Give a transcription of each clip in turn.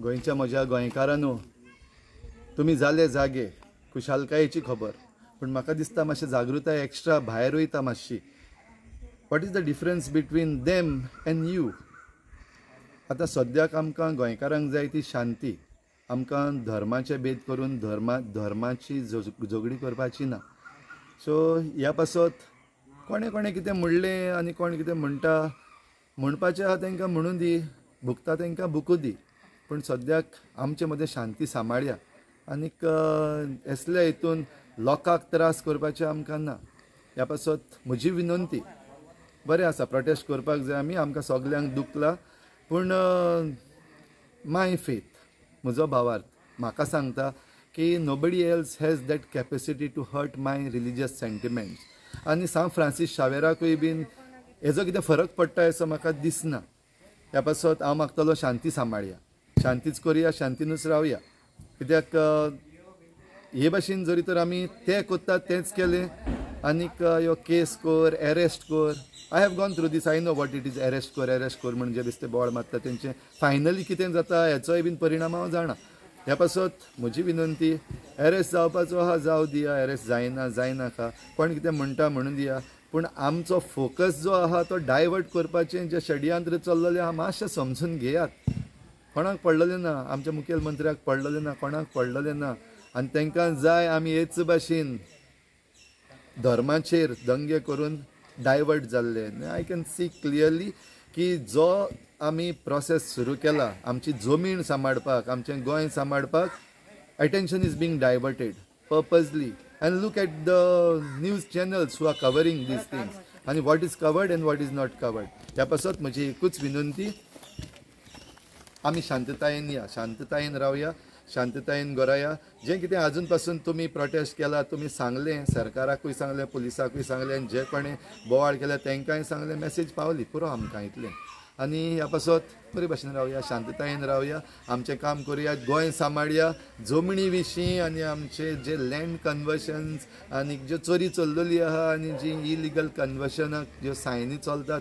गोंयच्या म्हज्या गोंयकारांनो, तुमी जाले जागे खुशालकायेची खबर, पण म्हाका दिसता मातशें जागृताय एक्स्ट्रा भायर वयता मातशी. What is the difference between them end you? आतां सद्याक आमकां गोंयकारांक जाय ती शांती. आमकां धर्माचे भेद करून धर्माची झगडी करपाची ना. सो ह्या पासत कोणें कोणें कितें म्हणलें आनी कोण कितें म्हणटा, म्हणपाचें आहा तांकां म्हणून दी, भुकता तांकां भुकू दी. पण सद्याक आमचे मदें शांती सांबाळया आनीक असल्या हितून लोकांक त्रास करपाचें आमकां ना. ह्या पासत म्हजी विनंती, बरें आसा प्रोटेस्ट करपाक जाय आमी, आमकां सगल्यांक दुखला, पूण माय फेथ, म्हजो भावार्थ म्हाका सांगता की nobody else has that capacity to hurt my religious sentiments. आनी सांत फ्रांसीस शावेराकूय बीन हेजो कितें फरक पडटा असो म्हाका दिसना. ह्या पासत हांव मागतलो शांती सांबाळया, शांतीच करया, शांतीनूच रावया. कित्याक हे भाशेन जरी तर आमी तें कोत्तात तेंच केलें आनीक ह्यो केस कर, एरेस्ट कर. I have gone through this, I know what it is. Arrest कर म्हणजे बेश्टे बोवाळ मारता तेंचे फायनली कितें जाता हेचोय बीन परिणाम हांव जाणा. ह्या पासत म्हजी विनंती, एरेस्ट जावपाचो आहा जावं दिया, एरेस्ट जायनाका, कोण कितें म्हणटा म्हणून दिया. पूण आमचो फोकस जो आहा तो डायवर्ट करपाचें जे षडयंत्र चल्लेलें आहा मातशें समजून घेयात. कोणाक पडलेलें ना, आमच्या मुखेलमंत्र्याक पडलेलें ना, कोणाक पडलेलें ना. आनी तांकां जाय आमी हेच भाशेन धर्माचेर दंगे करून डायवर्ट जाल्ले. आय कॅन सी क्लियरली की जो आमी प्रोसेस सुरू केला आमची जमीन सांबाळपाक, आमचें गोंय सांबाळपाक, attention is being diverted purposely. And look at the news channels who are covering these things, and what is covered and what is not covered. ह्या पासत म्हजी एकूच विनंती, आमी शांततायेन या, शांततायेन रावया, शांततायेन गरया. जें कितें आजून पासून तुमी प्रोटेस्ट केला, तुमी सांगलें, सरकाराकूय सांगलें, पुलिसाकूय सांगलें, आनी जे कोणें बोवाळ केल्या तांकांय सांगलें, मेसेज पावली, पुरो आमकां इतलें. आनी ह्या पासत बरे भाशेन रावया, शांततायेन रावया, आमचें काम करुया, गोंय सांबाळया. जमनी विशीं आनी आमचे जे लँड कन्वर्शन्स आनी ज्यो चोरी चल्लेली आहा आनी जी इलिगल कन्वर्शनाक ज्यो सायनी चलतात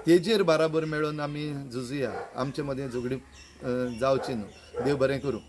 तेजेर बराबर मेळून आमी झुजया. आमचे मदें झगडी जावची न्हू. देव बरें करूं.